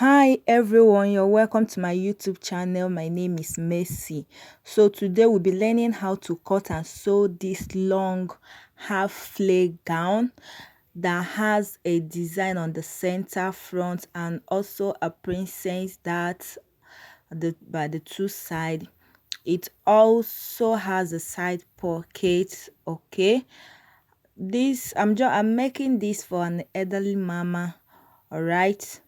Hi everyone, you're welcome to my YouTube channel. My name is Mercy. So today we'll be learning how to cut and sew this long half flay gown that has a design on the center front and also a princess that by the two side. It also has a side pocket. Okay, I'm making this for an elderly mama. All right,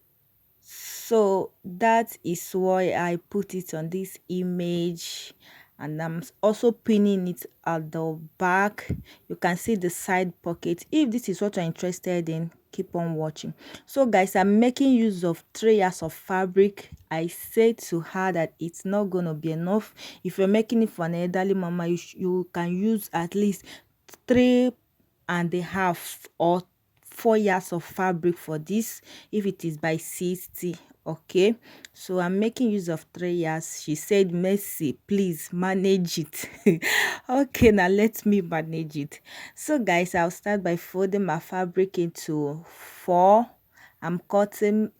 so that is why I put it on this image, and I'm also pinning it at the back. You can see the side pocket. If this is what you're interested in, keep on watching. So guys, I'm making use of 3 yards of fabric. I said to her that it's not gonna be enough. If you're making it for an elderly mama, you can use at least 3.5 or 4 yards of fabric for this if it is by 60. Okay, so I'm making use of 3 yards. She said, Mercy, please manage it. Okay, now let me manage it. So guys, I'll start by folding my fabric into 4. I'm cutting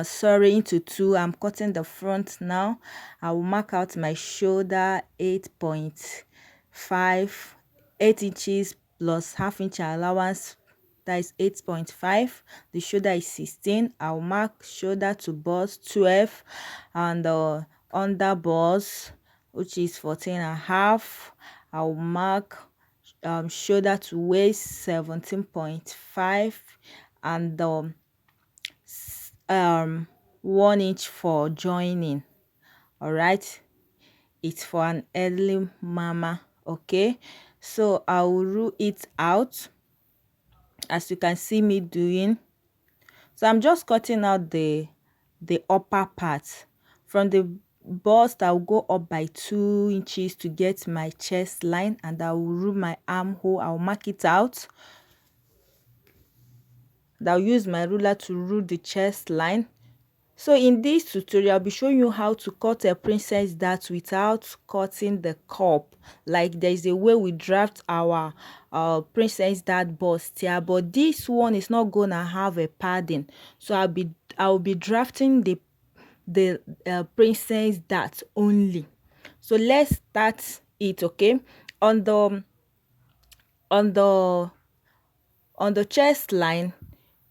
sorry, into 2. I'm cutting the front now. I will mark out my shoulder 8.5, 8 inches plus half-inch allowance, that is 8.5. The shoulder is 16. I'll mark shoulder to bust 12 and under bust, which is 14.5. I'll mark shoulder to waist 17.5 and 1 inch for joining. All right, it's for an early mama. Okay, so I will rule it out as you can see me doing. So I'm just cutting out the upper part from the bust. I'll go up by 2 inches to get my chest line, and I will rule my armhole. I'll mark it out. I'll use my ruler to rule the chest line. So in this tutorial, I'll be showing you how to cut a princess dart without cutting the cup. Like there's a way we draft our princess dart bust here, but this one is not gonna have a padding. So I'll be drafting the princess dart only. So let's start it. Okay, on the on the on the chest line,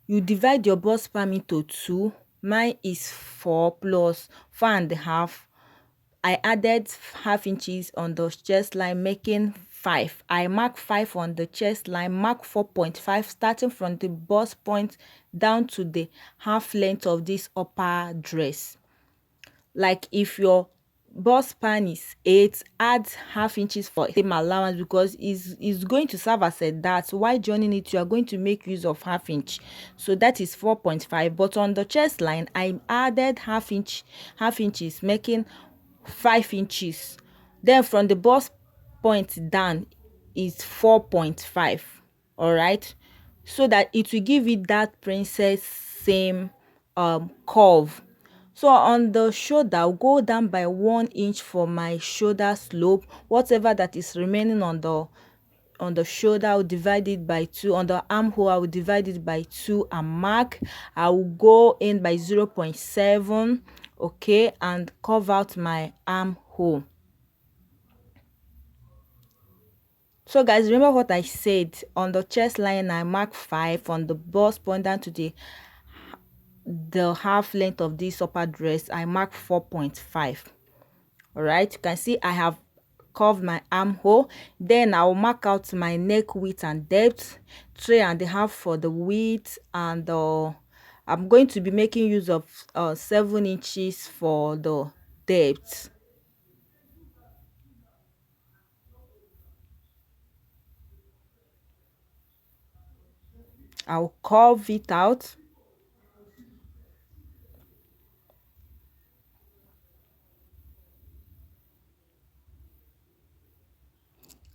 you divide your bust palm into 2. Mine is 4 plus 4.5. I added half inches on the chest line, making 5. I mark 5 on the chest line, mark 4.5, starting from the bust point down to the half length of this upper dress. Like if your bust span is 8, add half inches for same allowance, because is going to serve as a dart. While joining it, you are going to make use of half inch, so that is 4.5. But on the chest line, I added half inches, making 5 inches. Then from the bust point down is 4.5. all right, so that it will give it that princess same curve. So on the shoulder, I'll go down by 1 inch for my shoulder slope. Whatever that is remaining on the shoulder, I'll divide it by 2. On the armhole, I will divide it by 2 and mark. I will go in by 0.7. okay, and curve out my armhole. So guys, remember what I said. On the chest line, I mark 5. On the bust point down to the half length of this upper dress, I mark 4.5. all right, you can see I have curved my armhole. Then I'll mark out my neck width and depth, 3.5 for the width, and I'm going to be making use of 7 inches for the depth. I'll curve it out.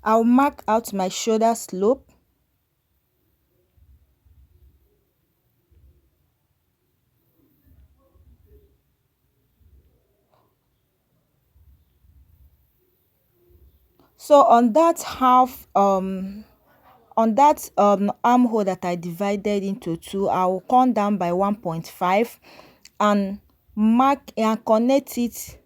I'll mark out my shoulder slope. So on that half on that armhole that I divided into two, I will come down by 1.5 and mark and connect it.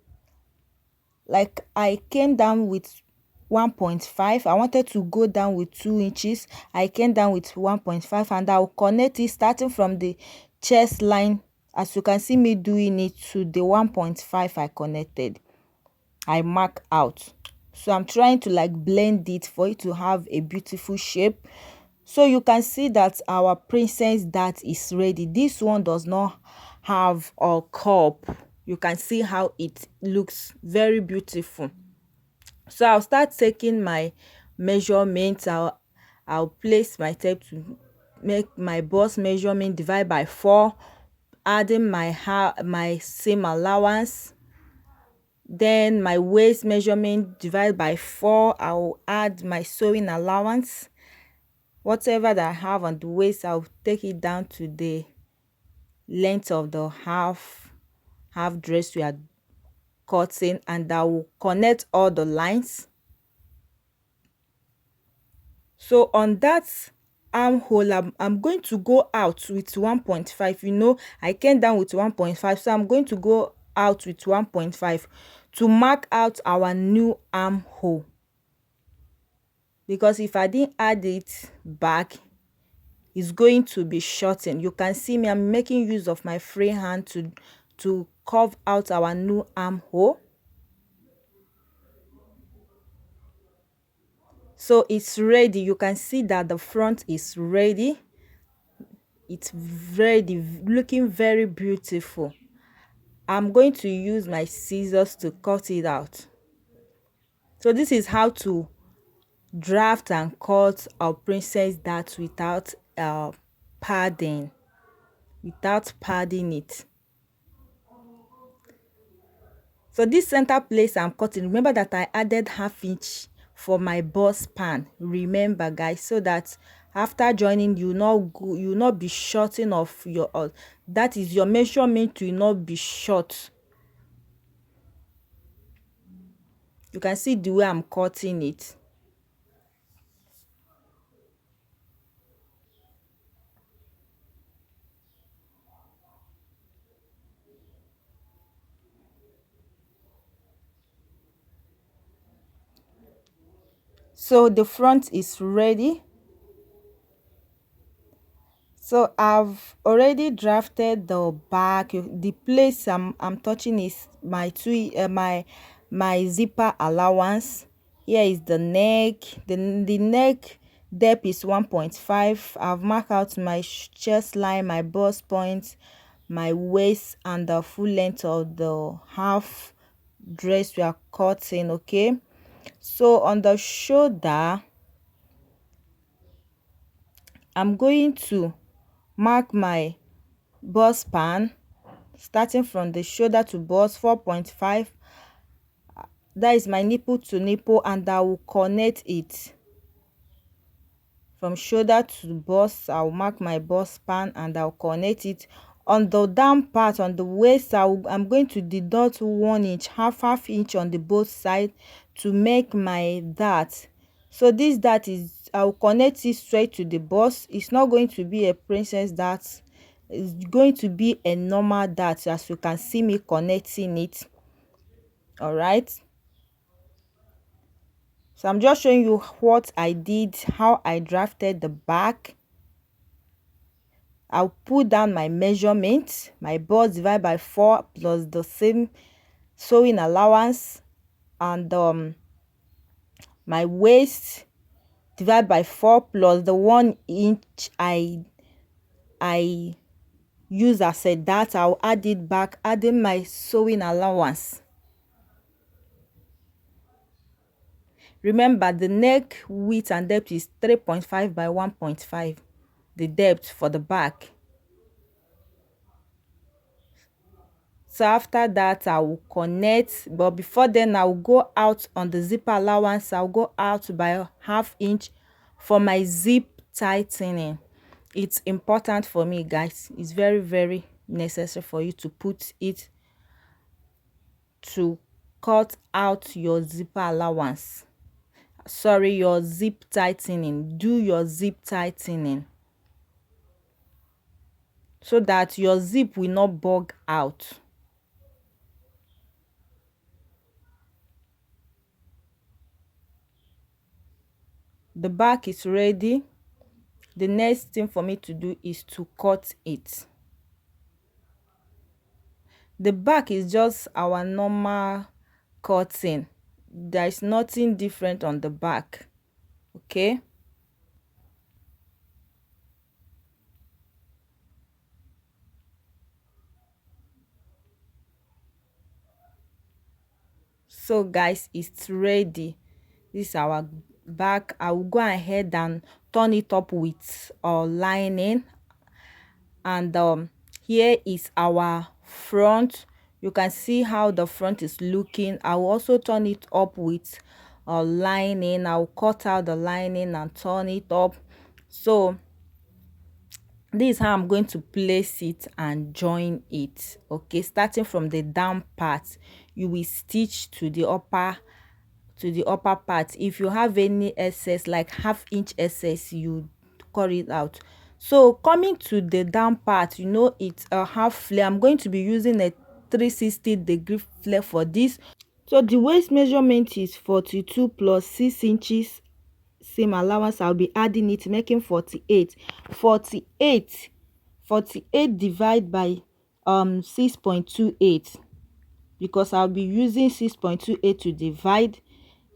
Like I came down with 1.5, I wanted to go down with 2 inches, I came down with 1.5, and I will connect it starting from the chest line, as you can see me doing it, to the 1.5 I connected. I mark out. So I'm trying to like blend it for it to have a beautiful shape. So you can see that our princess dart is ready. This one does not have a cup. You can see how it looks very beautiful. So I'll start taking my measurements. I'll place my tape to make my bust measurement, divide by 4, adding my seam allowance. Then my waist measurement, divide by 4. I'll add my sewing allowance. Whatever that I have on the waist, I'll take it down to the length of the half dress we are cutting, and I will connect all the lines. So on that armhole, I'm going to go out with 1.5. You know, I came down with 1.5, so I'm going to go out with 1.5 to mark out our new armhole. Because if I didn't add it back, it's going to be shortened. You can see me, I'm making use of my free hand to carve out our new armhole. So it's ready. You can see that the front is ready. It's ready, looking very beautiful. I'm going to use my scissors to cut it out. So this is how to draft and cut our princess dart without padding, it. So this center place I'm cutting, remember that I added 1/2 inch for my bust pan. Remember guys, so that after joining you not be shorting of your that is your measurement will not be short. You can see the way I'm cutting it. So the front is ready. So I've already drafted the back. The place I'm touching is my my zipper allowance. Here is the neck. The neck depth is 1.5. I've marked out my chest line, my bust point, my waist, and the full length of the half dress we are cutting. Okay, so on the shoulder, I'm going to mark my bust span starting from the shoulder to bust 4.5. That is my nipple to nipple, and I will connect it from shoulder to bust. I'll mark my bust span and I'll connect it. On the down part, on the waist, I'm going to deduct 1 inch, half inch on the both side to make my dart. So this dart is, I'll connect it straight to the bust. It's not going to be a princess dart, it's going to be a normal dart, as you can see me connecting it. All right, so I'm just showing you what I did, how I drafted the back. I'll put down my measurement, my bust divided by 4 plus the same sewing allowance, and my waist divided by 4 plus the 1 inch I use as a dart. I'll add it back, adding my sewing allowance. Remember, the neck width and depth is 3.5 by 1.5, the depth for the back. So after that, I will connect, but before then I will go out on the zipper allowance. I'll go out by 1/2 inch for my zip tightening. It's important for me, guys. It's very necessary for you to put it to cut out your zipper allowance. sorry, your zip tightening. Do your zip tightening so that your zip will not bug out. The back is ready. The next thing for me to do is to cut it. The back is just our normal cutting. There is nothing different on the back. Okay. So guys, it's ready. This is our back. I will go ahead and turn it up with our lining, and here is our front. You can see how the front is looking. I will also turn it up with lining. I'll cut out the lining and turn it up. So this is how I'm going to place it and join it. Okay, starting from the down part, you will stitch to the upper part. If you have any excess, like half-inch excess, you cut it out. So coming to the down part, you know, it's a half flare. I'm going to be using a 360-degree flare for this. So the waist measurement is 42 plus 6 inches. Same allowance, I'll be adding it, making 48. 48 divided by 6.28, because I'll be using 6.28 to divide,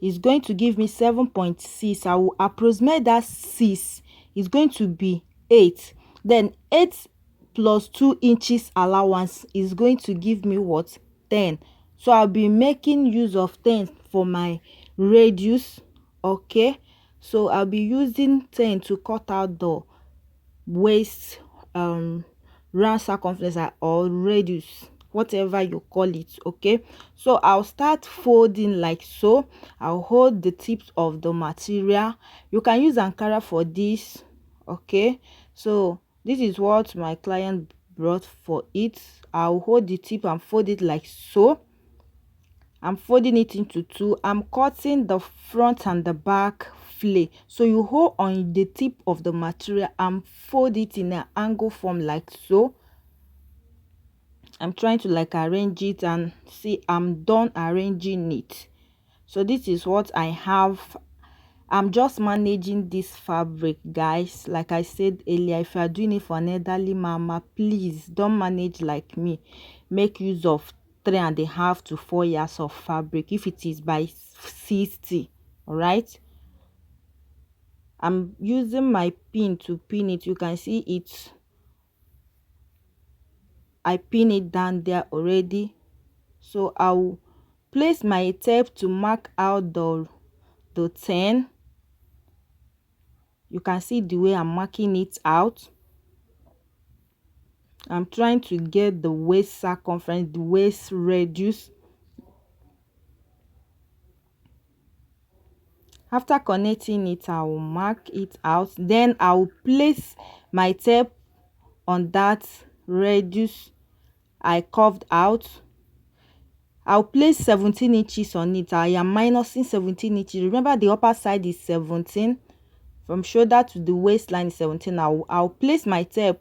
is going to give me 7.6. I will approximate that 6 is going to be 8. Then 8 plus 2 inches allowance is going to give me what? 10. So I'll be making use of 10 for my radius. Okay, so I'll be using 10 to cut out the waist round circumference or radius, whatever you call it. Okay, so I'll start folding like so. I'll hold the tips of the material. You can use Ankara for this. Okay, so this is what my client brought for it. I'll hold the tip and fold it like so. I'm folding it into two. I'm cutting the front and the back flay. So you hold on the tip of the material and fold it in an angle form like so. I'm trying to like arrange it, and see, I'm done arranging it. So this is what I have. I'm just managing this fabric, guys. Like I said earlier, if you are doing it for an elderly mama, please don't manage like me. Make use of 3.5 to 4 yards of fabric if it is by 60. All right, I'm using my pin to pin it. You can see it, I pin it down there already. So I'll place my tape to mark out the 10. You can see the way I'm marking it out. I'm trying to get the waist circumference, the waist radius. After connecting it, I will mark it out. Then I will place my tape on that radius I carved out. I'll place 17 inches on it. I am minusing 17 inches. Remember, the upper side is 17. From shoulder to the waistline is 17. I'll place my tape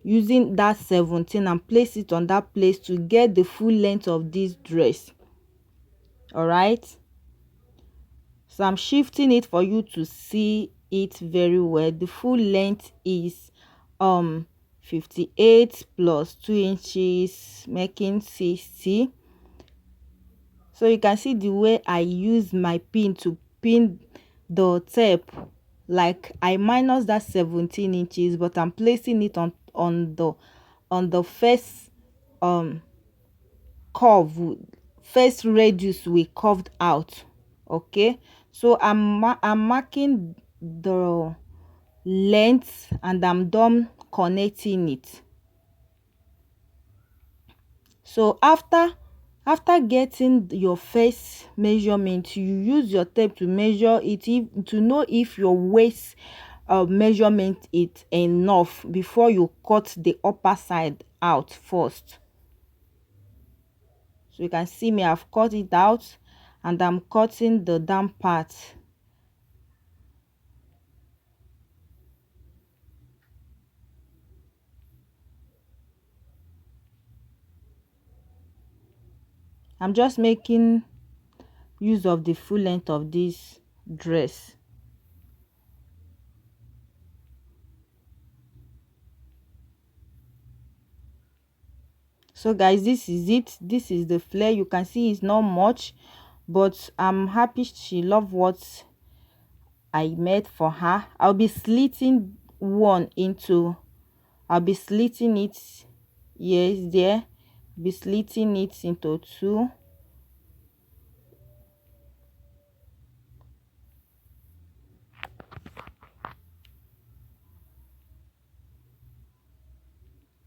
using that 17 and place it on that place to get the full length of this dress. All right, so I'm shifting it for you to see it very well. The full length is 58 plus 2 inches, making 60. So you can see the way I use my pin to pin the tape. Like I minus that 17 inches, but I'm placing it on the first curve, first radius we curved out. Okay, so I'm marking the length and I'm done connecting it. So after getting your first measurement, you use your tape to measure it, to know if your waist measurement is enough before you cut the upper side out first. So you can see me, I've cut it out and I'm cutting the down part. I'm just making use of the full length of this dress. So guys, this is it. This is the flare. You can see it's not much, but I'm happy she loved what I made for her. I'll be slitting one into, I'll be slitting it, yes, there, be slitting it into two.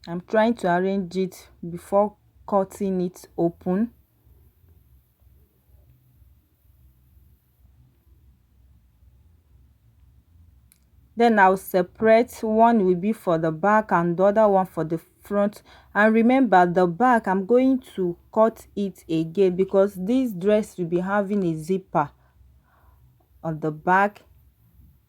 I'm trying to arrange it before cutting it open. Then I'll separate, one will be for the back and the other one for the front. And remember, the back I'm going to cut it again because this dress will be having a zipper on the back.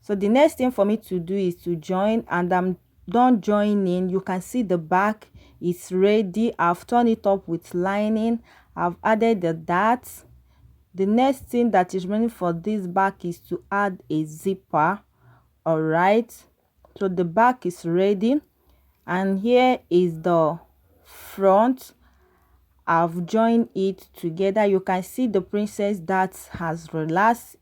So the next thing for me to do is to join, and I'm done joining. You can see the back is ready. I've turned it up with lining. I've added the darts. The next thing that is remaining for this back is to add a zipper. All right, so the back is ready, and here is the front. I've joined it together. You can see the princess that has relaxed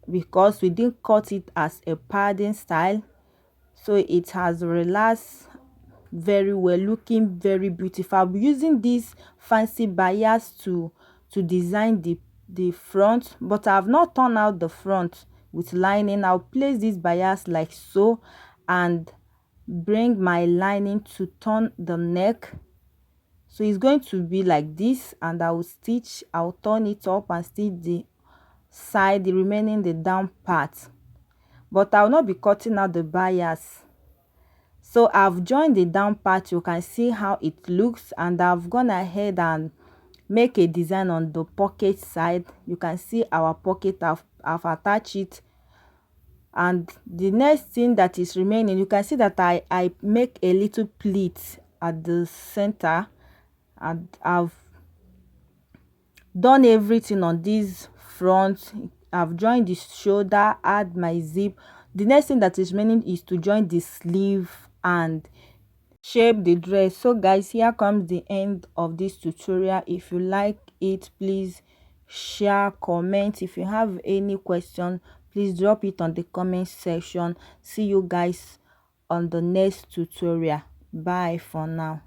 because we didn't cut it as a padding style, so it has relaxed very well, looking very beautiful. I'll be using this fancy bias to design the front, but I have not turned out the front with lining. I'll place this bias like so and bring my lining to turn the neck. So it's going to be like this, and I'll turn it up and stitch the side, the remaining the down part, but I'll not be cutting out the bias. So I've joined the down part. You can see how it looks, and I've gone ahead and make a design on the pocket side. You can see our pocket. I've attached it, and the next thing that is remaining, you can see that I make a little pleat at the center, and I've done everything on this front. I've joined the shoulder, add my zip. The next thing that is remaining is to join the sleeve and shape the dress. So guys, here comes the end of this tutorial. If you like it, please share, comment. If you have any question, please drop it on the comment section. See you guys on the next tutorial. Bye for now.